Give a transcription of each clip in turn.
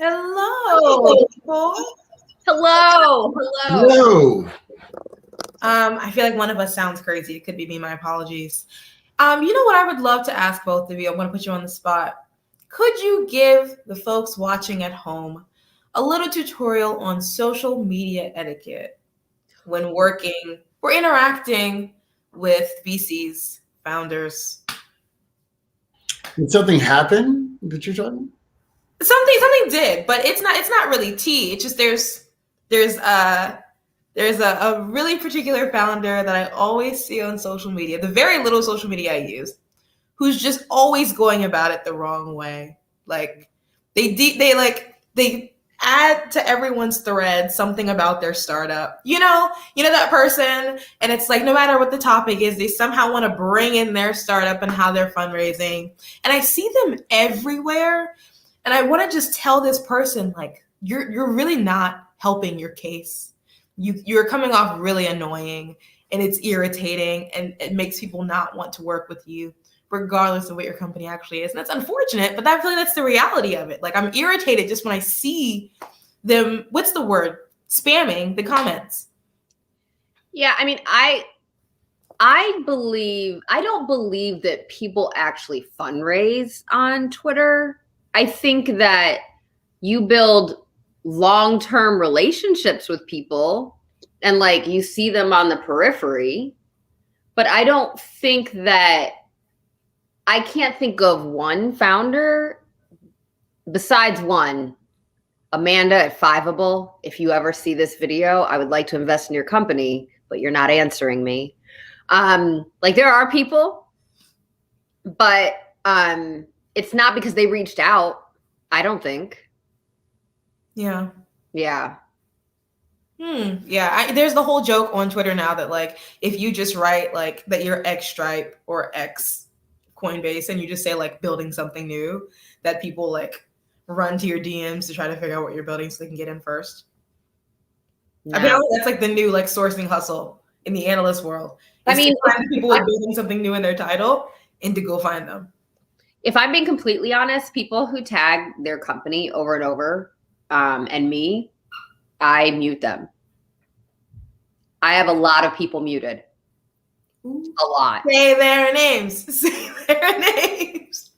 Hello, people. Hello. Hello. I feel like one of us sounds crazy. It could be me. My apologies. You know what I would love to ask both of you? I'm going to put you on the spot. Could you give the folks watching at home a little tutorial on social media etiquette when working or interacting with VCs, founders? Did something happen that you're talking? Something did, but it's not really tea. It's just there's a really particular founder that I always see on social media, the very little social media I use, who's just always going about it the wrong way. Like they add to everyone's thread something about their startup. You know that person, and it's like no matter what the topic is, they somehow want to bring in their startup and how they're fundraising. And I see them everywhere, and I want to just tell this person, like, you're really not helping your case. You're coming off really annoying, and it's irritating, and it makes people not want to work with you regardless of what your company actually is. And that's unfortunate, but I feel like that's the reality of it. Like, I'm irritated just when I see them, what's the word? Spamming the comments. Yeah, I mean, I don't believe that people actually fundraise on Twitter. I think that you build long-term relationships with people and like you see them on the periphery, but I don't think that I can't think of one founder besides one, Amanda at Fiveable. If you ever see this video, I would like to invest in your company, but you're not answering me. Like there are people, but it's not because they reached out, I don't think. Yeah. Yeah. Yeah. There's the whole joke on Twitter now that like if you just write like that you're X Stripe or X Coinbase and you just say like building something new, that people like run to your DMs to try to figure out what you're building so they can get in first. No. Apparently that's like the new like sourcing hustle in the analyst world. I mean, people like building something new in their title and to go find them. If I'm being completely honest, people who tag their company over and over and me, I mute them. I have a lot of people muted. A lot. Say their names. Say their names.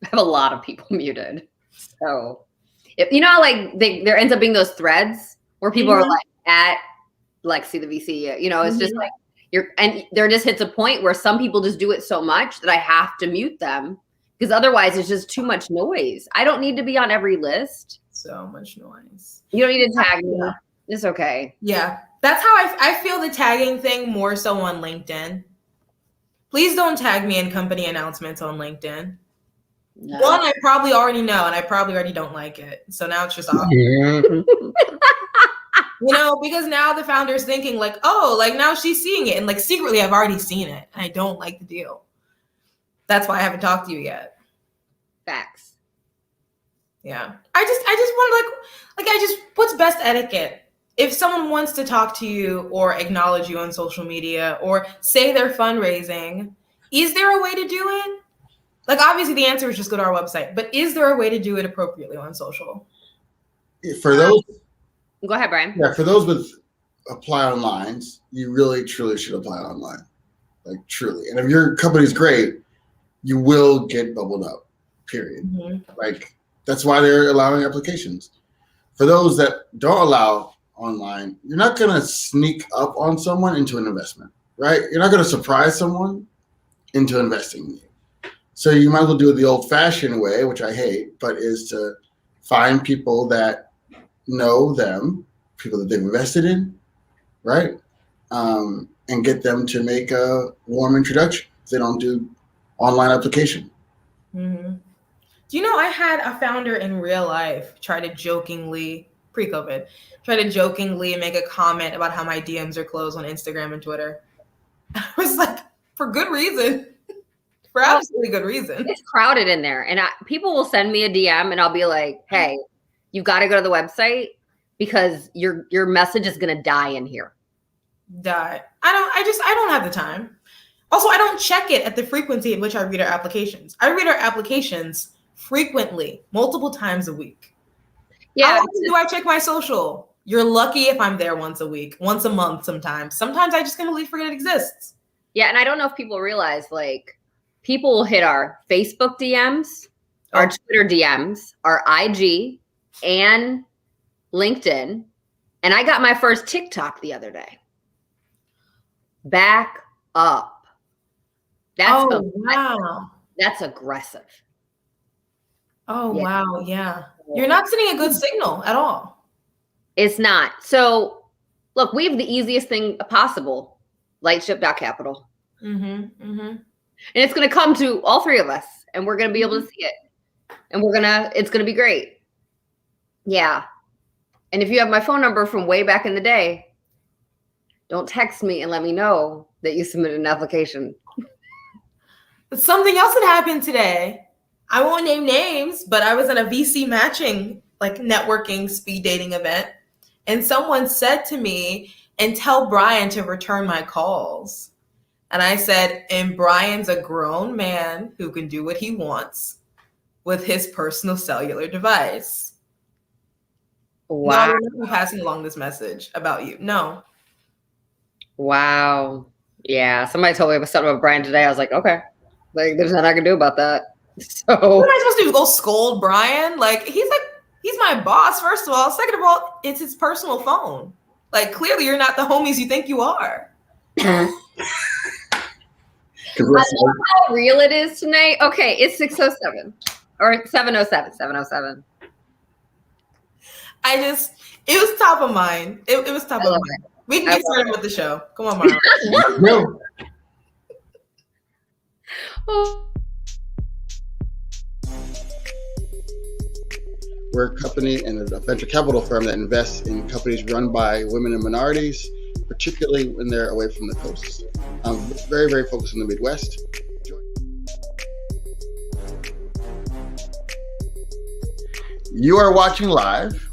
I have a lot of people muted. So, if, you know, like there ends up being those threads where people are like at Lexi the VC. You know, it's just like and there just hits a point where some people just do it so much that I have to mute them because otherwise it's just too much noise. I don't need to be on every list. So much noise. You don't need to tag me. It's okay. Yeah. That's how I feel the tagging thing more so on LinkedIn. Please don't tag me in company announcements on LinkedIn. No. One, I probably already know, and I probably already don't like it. So now it's just off. You know, because now the founder's thinking like, oh, like now she's seeing it. And like secretly I've already seen it. And I don't like the deal. That's why I haven't talked to you yet. Facts. Yeah. I just want what's best etiquette? If someone wants to talk to you or acknowledge you on social media or say they're fundraising, is there a way to do it? Like, obviously the answer is just go to our website, but is there a way to do it appropriately on social? For those, go ahead, Brian. Yeah, for those with apply online, you really truly should apply online, like truly. And if your company's great, you will get bubbled up. Period. Like that's why they're allowing applications. For those that don't allow online, you're not going to sneak up on someone into an investment, right? You're not going to surprise someone into investing in you. So you might as well do it the old-fashioned way, which I hate, but is to find people that know them, people that they've invested in, right? And get them to make a warm introduction. They don't do online application. Mm-hmm. Do you know I had a founder in real life try to jokingly, pre-COVID, make a comment about how my DMs are closed on Instagram and Twitter. I was like, for good reason. For absolutely good reason. It's crowded in there. And people will send me a DM and I'll be like, hey, you got to go to the website because your message is going to die in here. Die. I don't have the time. Also, I don't check it at the frequency at which I read our applications. I read our applications frequently, multiple times a week. Yeah. How often do I check my social? You're lucky if I'm there once a week, once a month sometimes. Sometimes I just completely forget it exists. Yeah, and I don't know if people realize, like, people will hit our Facebook DMs, our Twitter DMs, our IG, and LinkedIn. And I got my first TikTok the other day. Back up. Wow. That's aggressive. Oh, yeah. Wow. Yeah. You're not sending a good signal at all. It's not. So, look, we have the easiest thing possible. Lightship.capital. And it's going to come to all three of us, and we're going to be able to see it. And it's going to be great. Yeah. And if you have my phone number from way back in the day, don't text me and let me know that you submitted an application. Something else that happened today. I won't name names, but I was at a VC matching, like, networking speed dating event. And someone said to me, and tell Brian to return my calls. And I said, and Brian's a grown man who can do what he wants with his personal cellular device. Wow. No, I'm not passing along this message about you. No. Wow. Yeah. Somebody told me something about Brian today. I was like, okay. Like, there's nothing I can do about that. So what am I supposed to do? Go scold Brian? Like, he's my boss, first of all. Second of all, it's his personal phone. Like, clearly you're not the homies you think you are. I love how real it is tonight. Okay, it's 6:07 or 7:07. 7:07. It was top of mind. It was top of mind. We can get started with the show. Come on, Marlon. No. We're a company and a venture capital firm that invests in companies run by women and minorities, particularly when they're away from the coast. I'm very, very focused on the Midwest. You are watching live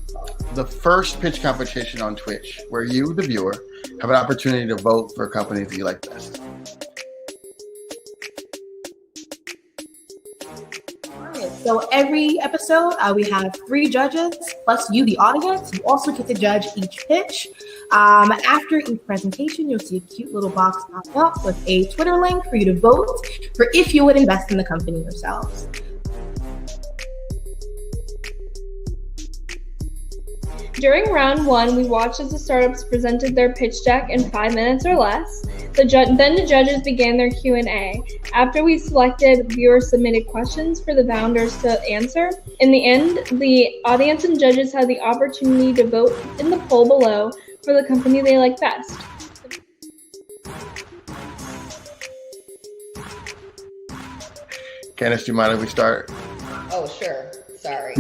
the first pitch competition on Twitch, where you, the viewer, have an opportunity to vote for companies that you like best. So every episode, we have 3 judges, plus you, the audience. You also get to judge each pitch. After each presentation, you'll see a cute little box pop up with a Twitter link for you to vote for if you would invest in the company yourselves. During round 1, we watched as the startups presented their pitch deck in 5 minutes or less. Then the judges began their Q&A. After we selected viewer-submitted questions for the founders to answer, in the end, the audience and judges had the opportunity to vote in the poll below for the company they like best. Candace, do you mind if we start? Oh, sure. Sorry.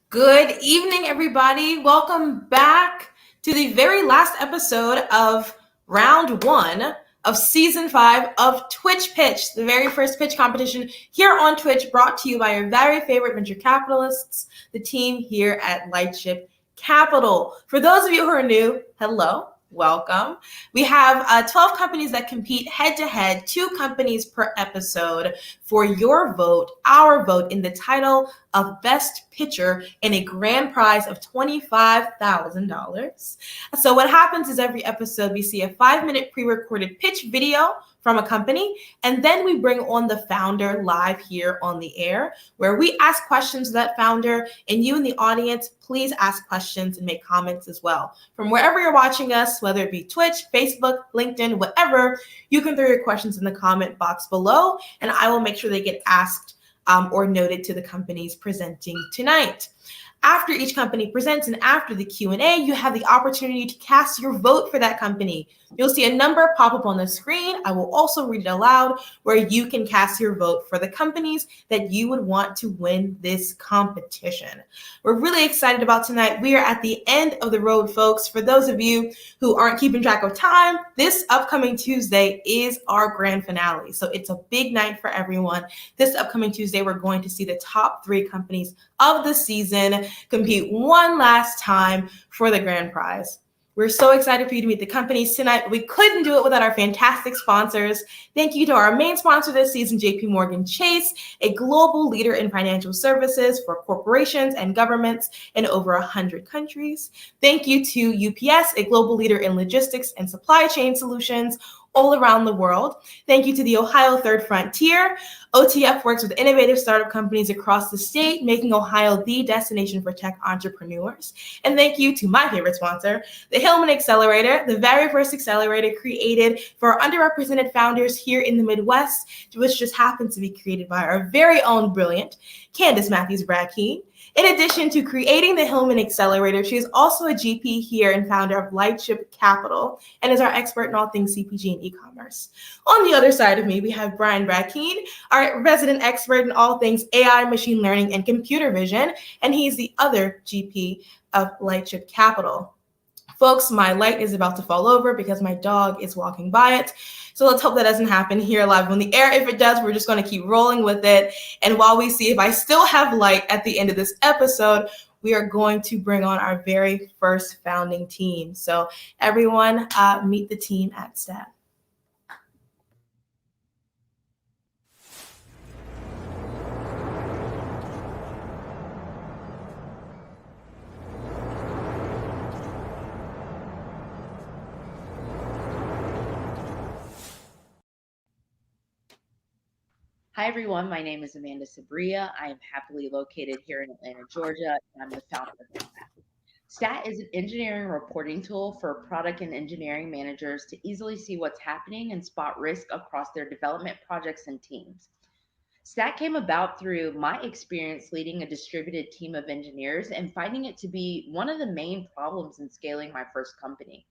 Good evening, everybody. Welcome back to the very last episode of round 1 of season 5 of Twitch Pitch, the very first pitch competition here on Twitch, brought to you by your very favorite venture capitalists, the team here at Lightship Capital. For those of you who are new, hello. Welcome. We have 12 companies that compete head-to-head, 2 companies per episode for your vote, our vote, in the title of Best Pitcher and a grand prize of $25,000. So what happens is every episode we see a 5-minute pre-recorded pitch video from a company, and then we bring on the founder live here on the air, where we ask questions to that founder, and you in the audience, please ask questions and make comments as well. From wherever you're watching us, whether it be Twitch, Facebook, LinkedIn, whatever, you can throw your questions in the comment box below, and I will make sure they get asked or noted to the companies presenting tonight. After each company presents and after the Q&A, you have the opportunity to cast your vote for that company. You'll see a number pop up on the screen. I will also read it aloud, where you can cast your vote for the companies that you would want to win this competition. We're really excited about tonight. We are at the end of the road, folks. For those of you who aren't keeping track of time, this upcoming Tuesday is our grand finale. So it's a big night for everyone. This upcoming Tuesday, we're going to see the top 3 companies of the season. compete one last time for the grand prize. We're so excited for you to meet the companies tonight. We couldn't do it without our fantastic sponsors. Thank you to our main sponsor this season, JP Morgan Chase, a global leader in financial services for corporations and governments in over 100 countries. Thank you to UPS, a global leader in logistics and supply chain solutions all around the world. Thank you to the Ohio Third Frontier. OTF works with innovative startup companies across the state, making Ohio the destination for tech entrepreneurs. And thank you to my favorite sponsor, the Hillman Accelerator, the very first accelerator created for underrepresented founders here in the Midwest, which just happens to be created by our very own brilliant Candace Matthews-Brackeen. In addition to creating the Hillman Accelerator, she is also a GP here and founder of Lightship Capital and is our expert in all things CPG and e-commerce. On the other side of me, we have Brian Brackeen, our resident expert in all things AI, machine learning, and computer vision, and he's the other GP of Lightship Capital. Folks, my light is about to fall over because my dog is walking by it. So let's hope that doesn't happen here live on the air. If it does, we're just going to keep rolling with it. And while we see if I still have light at the end of this episode, we are going to bring on our very first founding team. So everyone, meet the team at Staat. Hi, everyone. My name is Amanda Sabria. I am happily located here in Atlanta, Georgia, and I'm the founder of Staat. Staat is an engineering reporting tool for product and engineering managers to easily see what's happening and spot risk across their development projects and teams. Staat came about through my experience leading a distributed team of engineers and finding it to be one of the main problems in scaling my first company.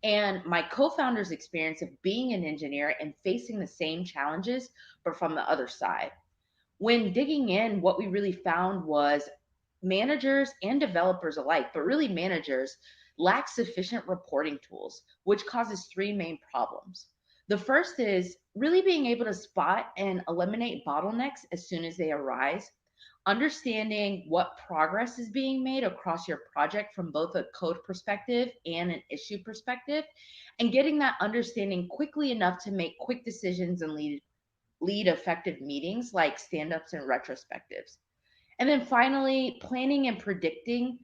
And my co-founder's experience of being an engineer and facing the same challenges, but from the other side. When digging in, what we really found was managers and developers alike, but really managers, lack sufficient reporting tools, which causes three main problems. The first is really being able to spot and eliminate bottlenecks as soon as they arise, understanding what progress is being made across your project from both a code perspective and an issue perspective, and getting that understanding quickly enough to make quick decisions and lead effective meetings like stand-ups and retrospectives. And then finally, planning and predicting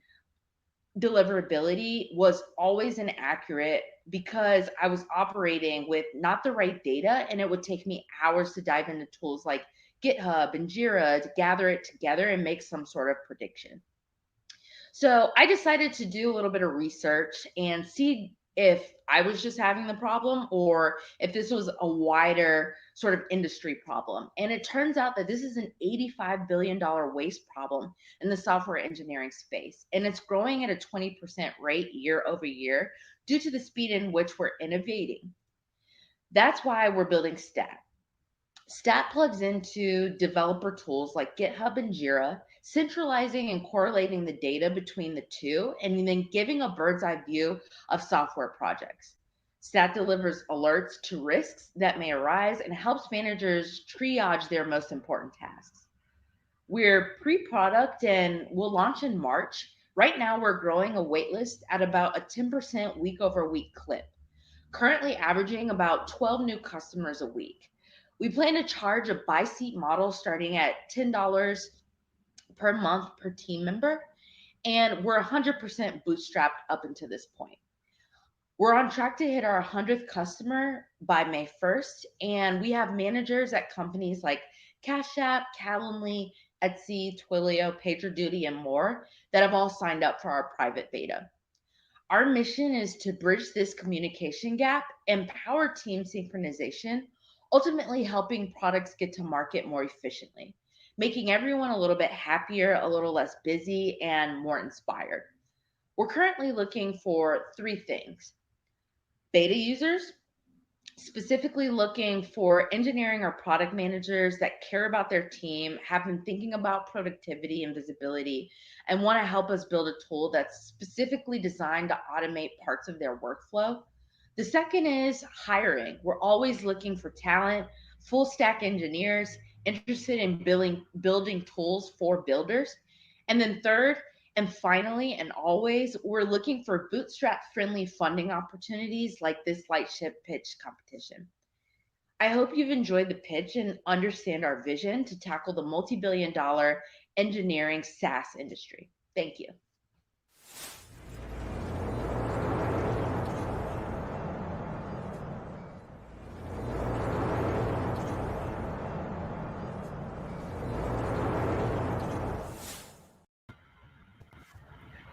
deliverability was always inaccurate because I was operating with not the right data, and it would take me hours to dive into tools like GitHub and Jira to gather it together and make some sort of prediction. So I decided to do a little bit of research and see if I was just having the problem or if this was a wider sort of industry problem. And it turns out that this is an $85 billion waste problem in the software engineering space. And it's growing at a 20% rate year over year due to the speed in which we're innovating. That's why we're building Staat. Staat plugs into developer tools like GitHub and Jira, centralizing and correlating the data between the two, and then giving a bird's eye view of software projects. Staat delivers alerts to risks that may arise and helps managers triage their most important tasks. We're pre-product and we'll launch in March. Right now, we're growing a waitlist at about a 10% week over week clip, currently averaging about 12 new customers a week. We plan to charge a by seat model starting at $10 per month per team member, and we're 100% bootstrapped up until this point. We're on track to hit our 100th customer by May 1st, and we have managers at companies like Cash App, Calendly, Etsy, Twilio, PagerDuty, and more that have all signed up for our private beta. Our mission is to bridge this communication gap, empower team synchronization, ultimately helping products get to market more efficiently, making everyone a little bit happier, a little less busy, and more inspired. We're currently looking for three things: beta users, specifically looking for engineering or product managers that care about their team, have been thinking about productivity and visibility, and want to help us build a tool that's specifically designed to automate parts of their workflow. The second is hiring. We're always looking for talent, full stack engineers interested in building tools for builders. And then third And finally, and always, we're looking for bootstrap-friendly funding opportunities like this Lightship pitch competition. I hope you've enjoyed the pitch and understand our vision to tackle the multi-billion-dollar engineering SaaS industry. Thank you.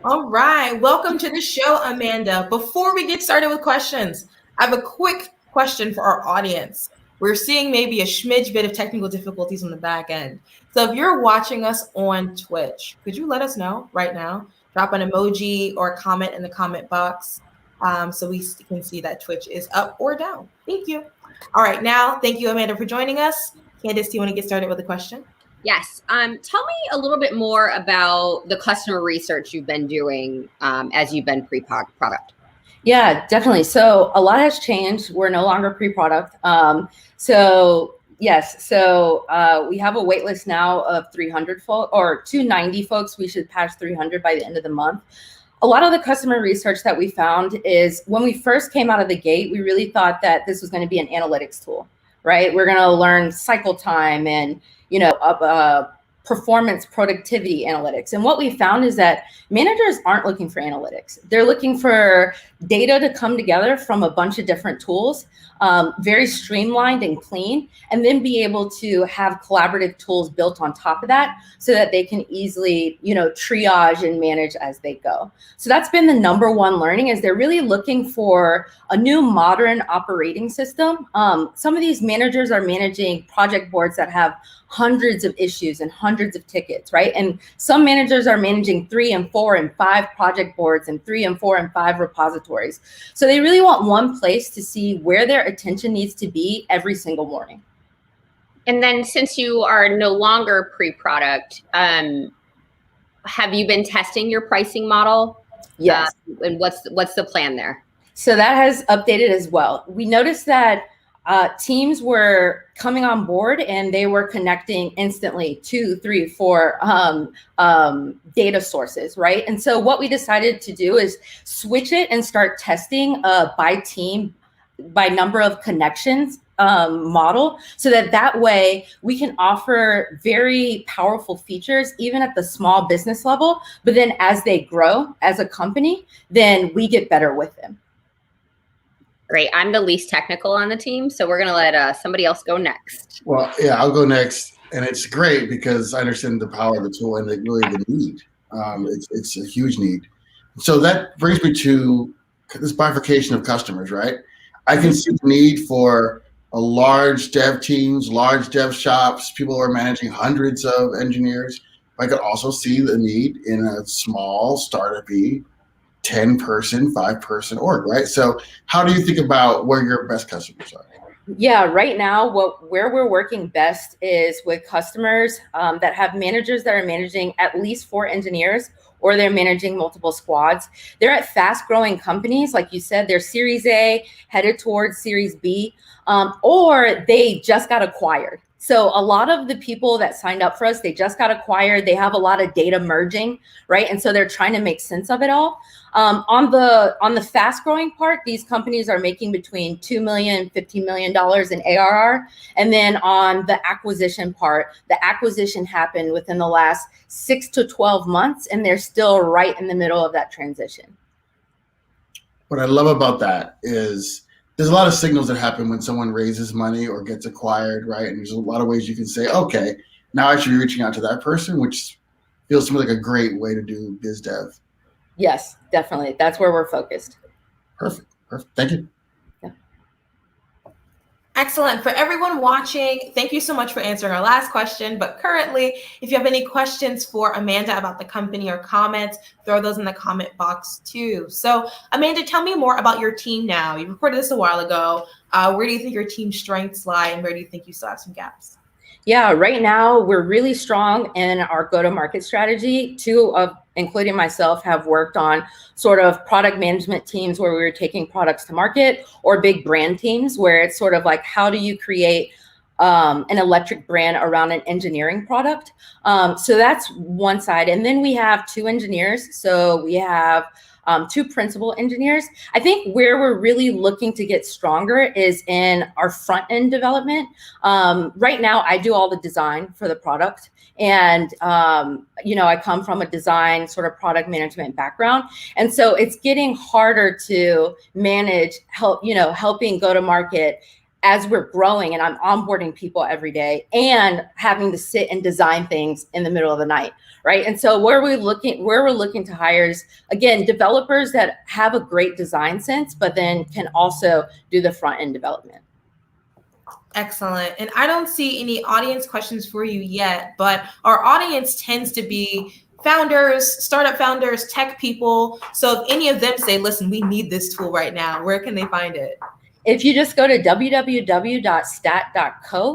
All right, welcome to the show, Amanda. Before we get started with questions, I have a quick question for our audience. We're seeing maybe a smidge bit of technical difficulties on the back end. So if you're watching us on Twitch, could you let us know right now? Drop an emoji or a comment in the comment box so we can see that Twitch is up or down. Thank you. All right, now, thank you, Amanda, for joining us. Candace, do you want to get started with a question? Yes. Tell me a little bit more about the customer research you've been doing as you've been pre-product. Yeah, definitely. So a lot has changed. We're no longer pre-product. So yes, so we have a wait list now of 300 folks or 290 folks. We should pass 300 by the end of the month. A lot of the customer research that we found is when we first came out of the gate, we really thought that this was going to be an analytics tool, right? We're going to learn cycle time and performance productivity analytics. And what we found is that managers aren't looking for analytics. They're looking for data to come together from a bunch of different tools, very streamlined and clean, and then be able to have collaborative tools built on top of that so that they can easily, triage and manage as they go. So that's been the number one learning, is they're really looking for a new modern operating system. Some of these managers are managing project boards that have hundreds of issues and hundreds of tickets, right? And some managers are managing 3 and 4 and 5 project boards and 3 and 4 and 5 repositories. So they really want one place to see where their attention needs to be every single morning. And then since you are no longer pre-product, have you been testing your pricing model? Yes. And what's the plan there? So that has updated as well. We noticed that teams were coming on board and they were connecting instantly 2, 3, 4 data sources, right? And so what we decided to do is switch it and start testing by team, by number of connections model, so that way we can offer very powerful features even at the small business level. But then as they grow as a company, then we get better with them. Great. I'm the least technical on the team, so we're going to let somebody else go next. Well, yeah, I'll go next. And it's great because I understand the power of the tool and the need. It's a huge need. So that brings me to this bifurcation of customers, right? I can see the need for a large dev teams, large dev shops. People are managing hundreds of engineers. I could also see the need in a small startup-y 10-person, 5-person org, right? So how do you think about where your best customers are? Yeah, right now, where we're working best is with customers that have managers that are managing at least 4 engineers, or they're managing multiple squads. They're at fast-growing companies, like you said, they're Series A, headed towards Series B, or they just got acquired. So a lot of the people that signed up for us, they just got acquired. They have a lot of data merging, right? And so they're trying to make sense of it all. On the fast growing part, these companies are making between $2 million, $15 million in ARR. And then on the acquisition part, the acquisition happened within the last 6 to 12 months, and they're still right in the middle of that transition. What I love about that is there's a lot of signals that happen when someone raises money or gets acquired, right? And there's a lot of ways you can say, okay, now I should be reaching out to that person, which feels to me like a great way to do biz dev. Yes, definitely. That's where we're focused. Perfect. Thank you. Yeah. Excellent. For everyone watching, thank you so much for answering our last question. But currently, if you have any questions for Amanda about the company or comments, throw those in the comment box too. So Amanda, tell me more about your team now. You recorded this a while ago. Where do you think your team's strengths lie, and where do you think you still have some gaps? Yeah, right now we're really strong in our go-to-market strategy. 2 of, including myself, have worked on sort of product management teams where we were taking products to market, or big brand teams where it's sort of like, how do you create an electric brand around an engineering product. So that's one side. And then we have 2 engineers. So we have 2 principal engineers. I think where we're really looking to get stronger is in our front end development. Right now, I do all the design for the product. And, you know, I come from a design sort of product management background. And so it's getting harder to manage, helping go to market as we're growing, and I'm onboarding people every day and having to sit and design things in the middle of the night, right? And so where we're looking to hire is, again, developers that have a great design sense, but then can also do the front end development. Excellent. And I don't see any audience questions for you yet, but our audience tends to be founders, startup founders, tech people. So if any of them say, listen, we need this tool right now, where can they find it? If you just go to www.stat.co,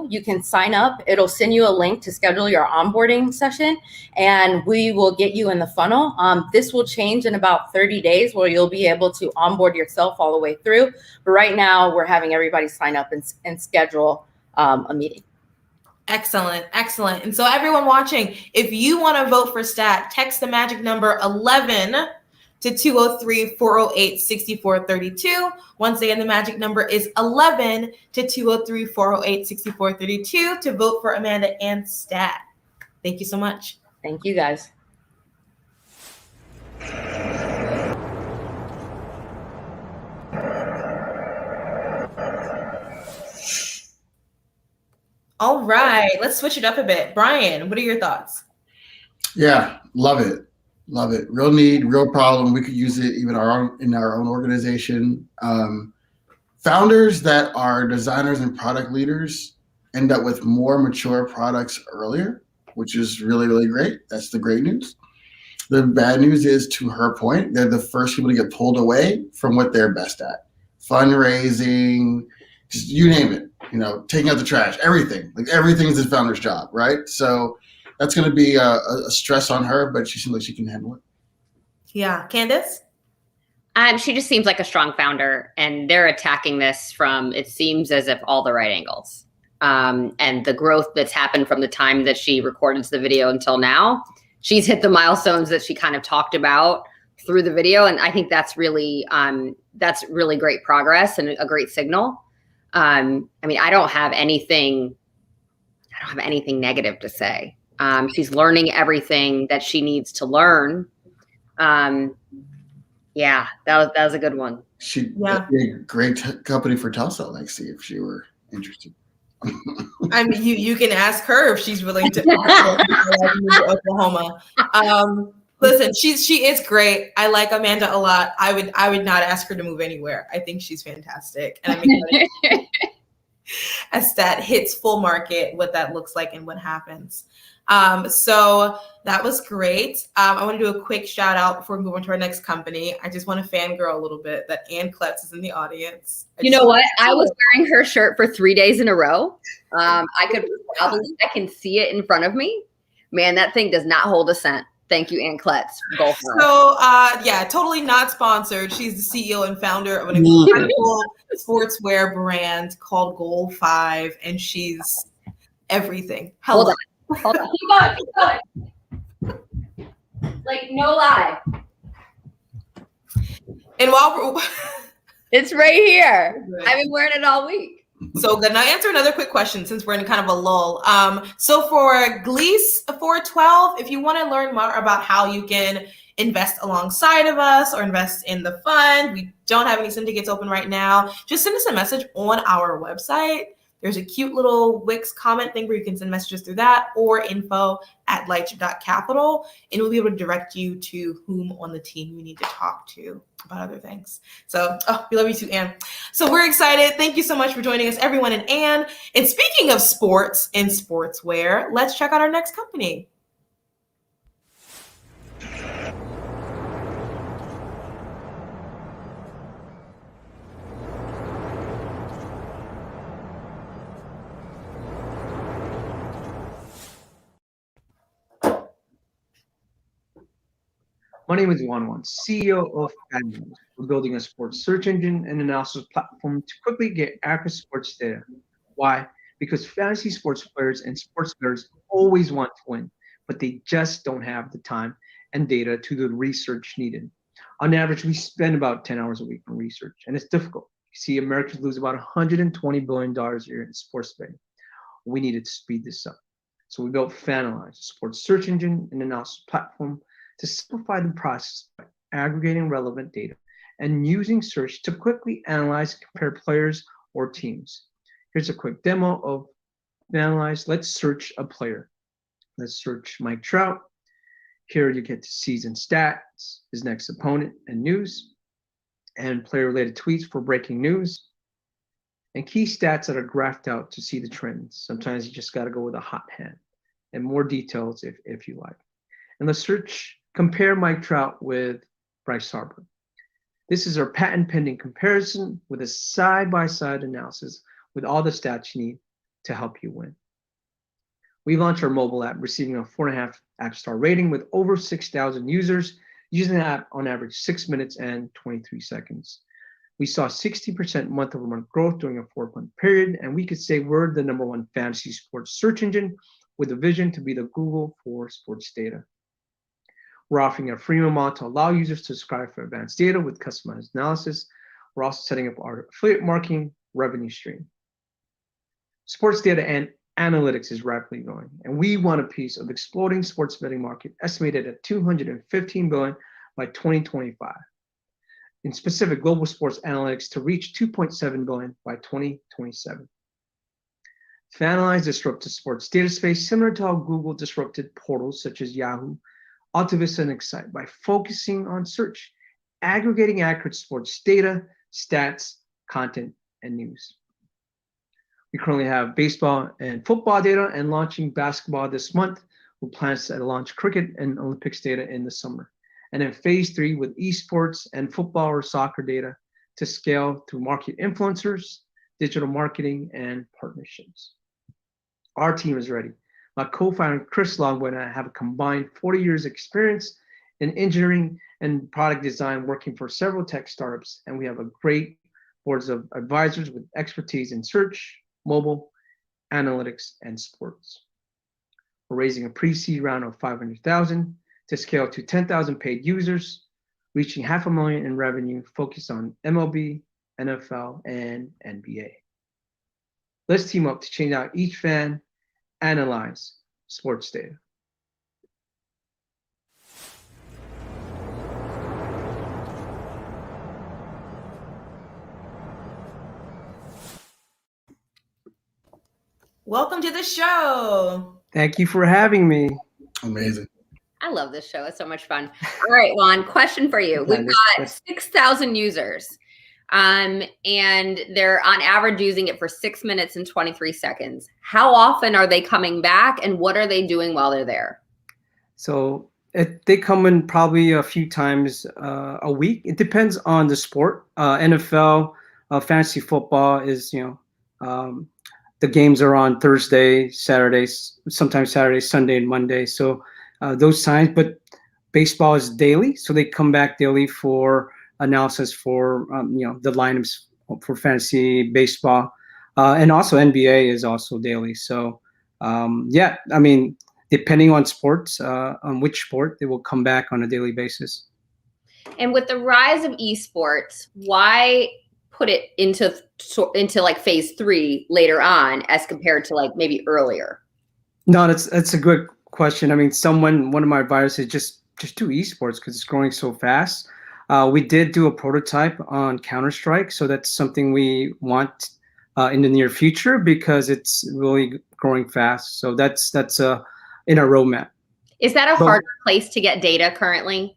you can sign up. It'll send you a link to schedule your onboarding session, and we will get you in the funnel. This will change in about 30 days where you'll be able to onboard yourself all the way through. But right now, we're having everybody sign up and schedule a meeting. Excellent. Excellent. And so everyone watching, if you want to vote for Stat, text the magic number 11 to 203-408-6432. Once again, the magic number is 11 to 203-408-6432 to vote for Amanda and Stat. Thank you so much. Thank you, guys. All right, let's switch it up a bit. Brian, what are your thoughts? Yeah, love it. Love it. Real need, real problem. We could use it even in our own organization. Founders that are designers and product leaders end up with more mature products earlier, which is really, really great. That's the great news. The bad news is, to her point, they're the first people to get pulled away from what they're best at. Fundraising, just you name it, taking out the trash, everything. Like everything is the founder's job, right? So that's going to be a stress on her, but she seems like she can handle it. Yeah. Candace? She just seems like a strong founder, and they're attacking this from, it seems as if, all the right angles. And the growth that's happened from the time that she recorded the video until now, she's hit the milestones that she kind of talked about through the video. And I think that's really great progress and a great signal. I mean, I don't have anything negative to say. She's learning everything that she needs to learn. Yeah, that was a good one. She'd be a great company for Telcel next, see if she were interested. I mean, you can ask her if she's willing to move to Oklahoma. Listen, she is great. I like Amanda a lot. I would not ask her to move anywhere. I think she's fantastic, and I'm excited as Stat hits full market, what that looks like and what happens. So that was great. I want to do a quick shout out before we move on to our next company. I just want to fangirl a little bit that Ann Kletz is in the audience. You know what? I was wearing her shirt for 3 days in a row. I can see it in front of me. Man, that thing does not hold a cent. Thank you, Ann Kletz. Go for it. So, totally not sponsored. She's the CEO and founder of an incredible sportswear brand called Goal 5, and she's everything. Hold on. Keep going. Like, no lie. And while it's right here. I've been wearing it all week. So I'm gonna answer another quick question since we're in kind of a lull. So for Gleese 412, if you want to learn more about how you can invest alongside of us or invest in the fund, we don't have any syndicates open right now. Just send us a message on our website. There's a cute little Wix comment thing where you can send messages through that, or info@lightship.capital, and we'll be able to direct you to whom on the team you need to talk to about other things. So, we love you too, Ann. So we're excited. Thank you so much for joining us, everyone, and Ann. And speaking of sports and sportswear, let's check out our next company. My name is Juan, CEO of Fanalyze. We're building a sports search engine and analysis platform to quickly get accurate sports data. Why? because fantasy sports players and sports bettors always want to win, but they just don't have the time and data to do the research needed. On average, we spend about 10 hours a week on research, and it's difficult. You see, Americans lose about $120 billion a year in sports betting. We needed to speed this up. So we built Fanalyze, a sports search engine and analysis platform to simplify the process by aggregating relevant data and using search to quickly analyze and compare players or teams. Here's a quick demo of Fanalyze. Let's search a player. Let's search Mike Trout. Here you get to season stats, his next opponent, and news, and player-related tweets for breaking news, and key stats that are graphed out to see the trends. Sometimes you just got to go with a hot hand, and more details if you like. And let's search, compare Mike Trout with Bryce Harper. This is our patent-pending comparison with a side-by-side analysis with all the stats you need to help you win. We launched our mobile app, receiving a 4.5 app star rating with over 6,000 users using the app on average 6 minutes and 23 seconds. We saw 60% month-over-month growth during a 4-month period, and we could say we're the #1 fantasy sports search engine with a vision to be the Google for sports data. We're offering a freemium model to allow users to subscribe for advanced data with customized analysis. We're also setting up our affiliate marketing revenue stream. Sports data and analytics is rapidly growing, and we want a piece of the exploding sports betting market estimated at $215 billion by 2025. In specific, global sports analytics to reach $2.7 billion by 2027. Fanalyze disrupts the sports data space similar to how Google disrupted portals such as Yahoo, AltaVista, and Excite by focusing on search, aggregating accurate sports data, stats, content, and news. We currently have baseball and football data and launching basketball this month with plans to launch cricket and Olympics data in the summer. And in phase 3 with esports and football or soccer data to scale through market influencers, digital marketing, and partnerships. Our team is ready. My co-founder, Chris Longwood, and I have a combined 40 years experience in engineering and product design working for several tech startups, and we have a great boards of advisors with expertise in search, mobile, analytics, and sports. We're raising a pre-seed round of $500,000 to scale to 10,000 paid users, reaching $500,000 in revenue focused on MLB, NFL, and NBA. Let's team up to change out each fan, analyze sports data. Welcome to the show. Thank you for having me. Amazing. I love this show. It's so much fun. All right, Juan, question for you. We've got 6,000 users, and they're on average using it for 6 minutes and 23 seconds. How often are they coming back, and what are they doing while they're there? So they come in probably a few times a week. It depends on the sport. NFL, fantasy football is, the games are on Thursday, Saturdays, sometimes Saturday, Sunday, and Monday. So those times, but baseball is daily. So they come back daily for analysis for, the lineups for fantasy baseball. And also NBA is also daily. So depending on sports, on which sport, they will come back on a daily basis. And with the rise of esports, why put it into like phase 3 later on as compared to like maybe earlier? No, that's a good question. I mean, one of my advisors said just do esports because it's growing so fast. We did do a prototype on Counter-Strike, so that's something we want in the near future because it's really growing fast. So that's in our roadmap. Is that a harder place to get data currently?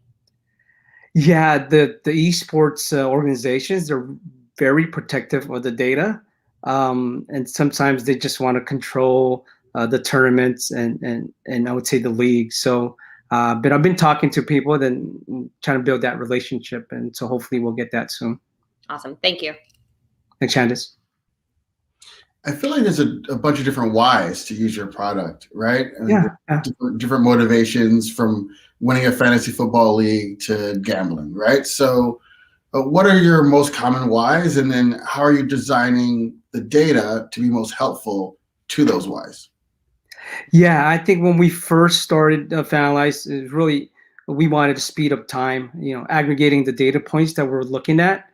Yeah, the esports organizations, they're very protective of the data, and sometimes they just want to control the tournaments and I would say the league. So, but I've been talking to people, then trying to build that relationship, and so hopefully we'll get that soon. Awesome, thank you. Thanks, Candice. I feel like there's a bunch of different whys to use your product, right? I mean, Yeah. Different motivations from winning a fantasy football league to gambling, right? So what are your most common whys? And then how are you designing the data to be most helpful to those whys? Yeah, I think when we first started Fanalyze, it was really we wanted to speed up time, aggregating the data points that we're looking at.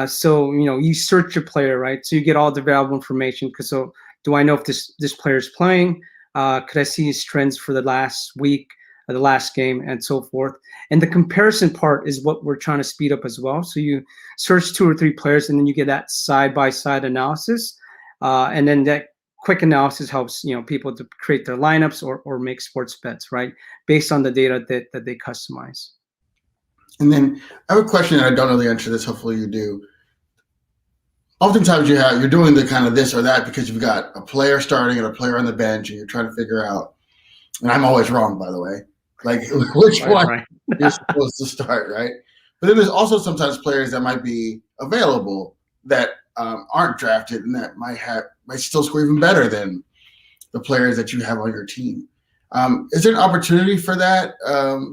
So you search your player, right? So you get all the valuable information. So do I know if this player is playing? Could I see his trends for the last week, the last game, and so forth? And the comparison part is what we're trying to speed up as well. So you search 2 or 3 players, and then you get that side-by-side analysis, and then that quick analysis helps people to create their lineups or make sports bets, right, based on the data that they customize. And then I have a question, and I don't know the answer to this. Hopefully you do. Oftentimes you're doing the kind of this or that because you've got a player starting and a player on the bench, and you're trying to figure out. And I'm always wrong, by the way. Like which one you're supposed to start, right? But then there's also sometimes players that might be available that aren't drafted and that might still score even better than the players that you have on your team. Is there an opportunity for that?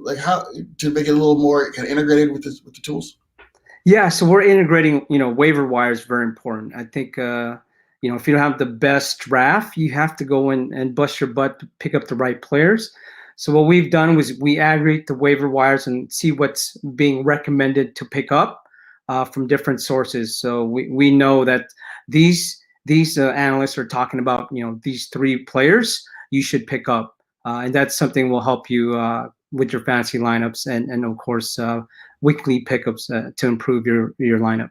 Like how to make it a little more kind of integrated with the tools? Yeah, so we're integrating. Waiver wire is very important. I think if you don't have the best draft, you have to go in and bust your butt to pick up the right players. So what we've done was we aggregate the waiver wires and see what's being recommended to pick up from different sources. So we know that these analysts are talking about these 3 players you should pick up, and that's something will help you with your fantasy lineups and of course weekly pickups to improve your lineup.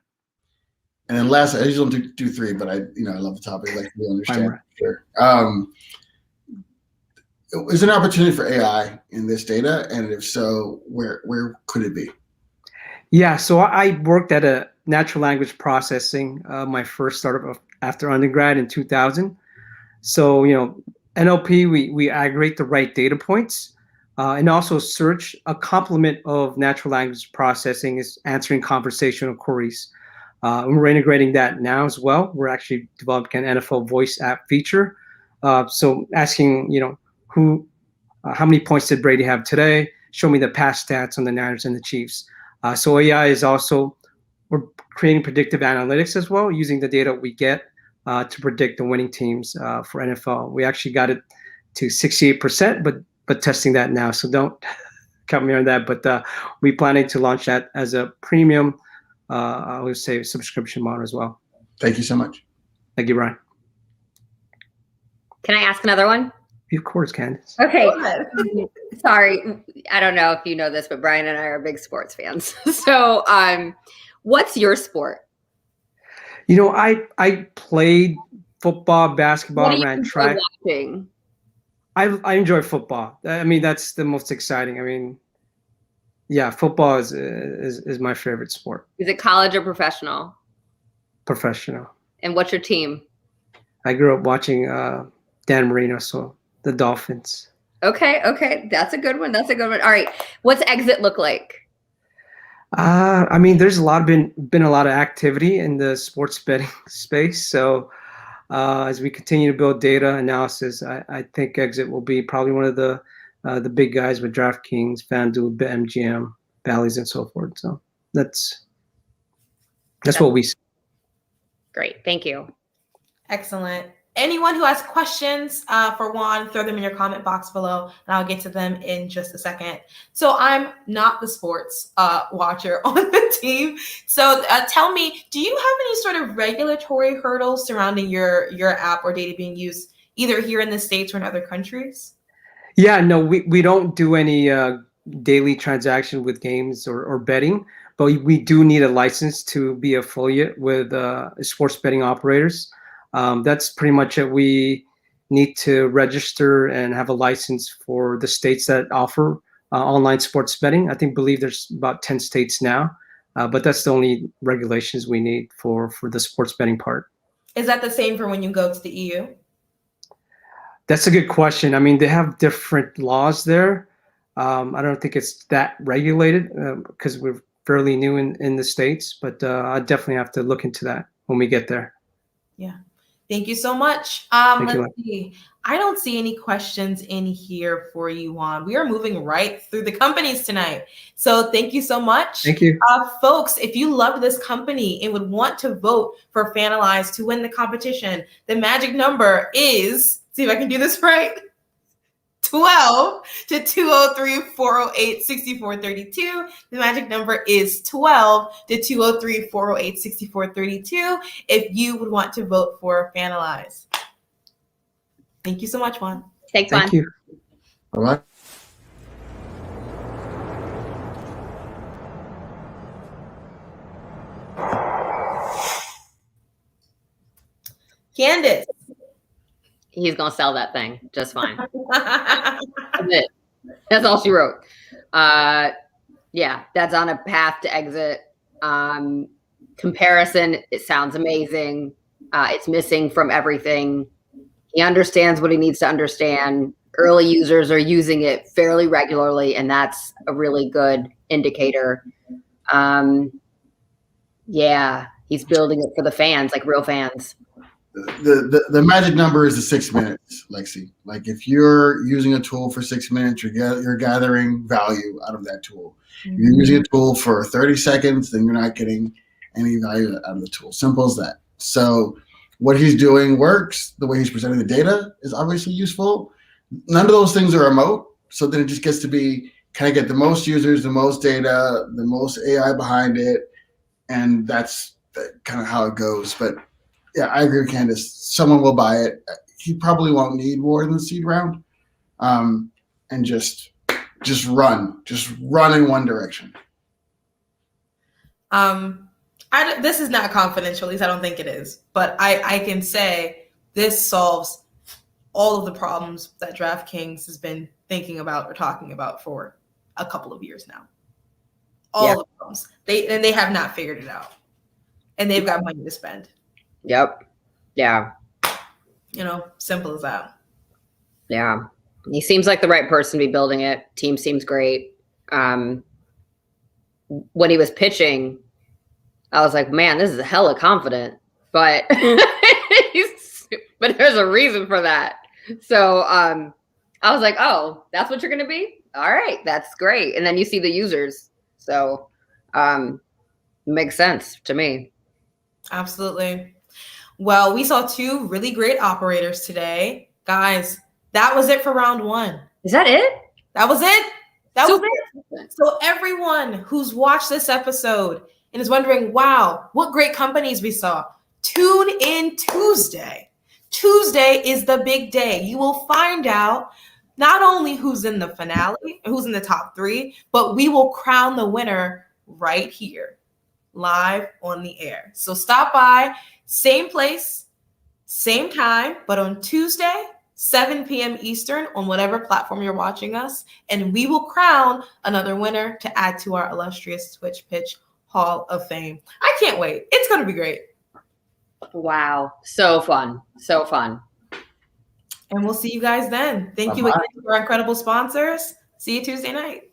And then last, I usually don't do 3, but I love the topic. I like to understand. Sure. Is there an opportunity for AI in this data? And if so, where could it be? Yeah, so I worked at a natural language processing, my first startup after undergrad in 2000. So, NLP, we aggregate the right data points and also search. A complement of natural language processing is answering conversational queries. And we're integrating that now as well. We're actually developing an NFL voice app feature. So asking, how many points did Brady have today? Show me the past stats on the Niners and the Chiefs. So AI is also, we're creating predictive analytics as well, using the data we get to predict the winning teams for NFL. We actually got it to 68%, but testing that now. So don't count me on that. But we're planning to launch that as a premium, I would say, subscription model as well. Thank you so much. Thank you, Brian. Can I ask another one? Of course, Candace. Okay. Sorry, I don't know if you know this, but Brian and I are big sports fans. So, what's your sport? I played football, basketball, ran track. Watching? I enjoy football. I mean, that's the most exciting. I mean, yeah, football is my favorite sport. Is it college or professional? Professional. And what's your team? I grew up watching Dan Marino, so the Dolphins. Okay, that's a good one. All right, what's exit look like? I mean, there's been a lot of activity in the sports betting space. So as we continue to build data analysis, I think exit will be probably one of the big guys with DraftKings, FanDuel, BetMGM, Bally's, and so forth. So that's what we see. Great, thank you. Excellent. Anyone who has questions for Juan, throw them in your comment box below, and I'll get to them in just a second. So I'm not the sports watcher on the team. So tell me, do you have any sort of regulatory hurdles surrounding your app or data being used either here in the States or in other countries? Yeah, no, we don't do any daily transaction with games or betting, but we do need a license to be affiliate with sports betting operators. That's pretty much it. We need to register and have a license for the states that offer online sports betting. Believe there's about 10 states now, but that's the only regulations we need for the sports betting part. Is that the same for when you go to the EU? That's a good question. I mean, they have different laws there. I don't think it's that regulated because we're fairly new in the States, but I definitely have to look into that when we get there. Yeah. Thank you so much. Thank you. Let's see. I don't see any questions in here for you, Juan. We are moving right through the companies tonight. So thank you so much. Thank you. Folks, if you love this company and would want to vote for Fanalyze to win the competition, the magic number is, see if I can do this right, 12 to 203-408-6432. The magic number is 12 to 203-408-6432 if you would want to vote for Fanalyze. Thank you so much, Juan. Thanks, Juan. Thank you. All right. Candace. He's gonna sell that thing just fine. That's it. That's all she wrote. Yeah, that's on a path to exit. Comparison, it sounds amazing. It's missing from everything. He understands what he needs to understand. Early users are using it fairly regularly, and that's a really good indicator. Yeah, he's building it for the fans, like real fans. The magic number is the 6 minutes, Lexi. Like if you're using a tool for 6 minutes, you're gathering value out of that tool. If you're using a tool for 30 seconds, then you're not getting any value out of the tool. Simple as that. So what he's doing works. The way he's presenting the data is obviously useful. None of those things are remote. So then it just gets to be, can I get the most users, the most data, the most AI behind it? And that's kind of how it goes. But yeah, I agree with Candace. Someone will buy it. He probably won't need more than the seed round. And just run in one direction. This is not confidential, at least I don't think it is, but I can say this solves all of the problems that DraftKings has been thinking about or talking about for a couple of years now. All of the problems. They have not figured it out. And they've got money to spend. Yep. Yeah. Simple as that. Yeah. He seems like the right person to be building it. Team seems great. When he was pitching, I was like, man, this is hella confident. But but there's a reason for that. So I was like, oh, that's what you're going to be? All right. That's great. And then you see the users. So makes sense to me. Absolutely. Well, we saw two really great operators today. Guys, that was it for round one. Is that it? That was it. That was it. So everyone who's watched this episode and is wondering, wow, what great companies we saw, tune in Tuesday. Tuesday is the big day. You will find out not only who's in the finale, who's in the top three, but we will crown the winner right here, live on the air. So stop by, same place, same time, but on Tuesday, 7 p.m. Eastern on whatever platform you're watching us, and we will crown another winner to add to our illustrious Twitch Pitch Hall of Fame. I can't wait. It's going to be great. Wow. So fun. So fun. And we'll see you guys then. Thank you again to our incredible sponsors. See you Tuesday night.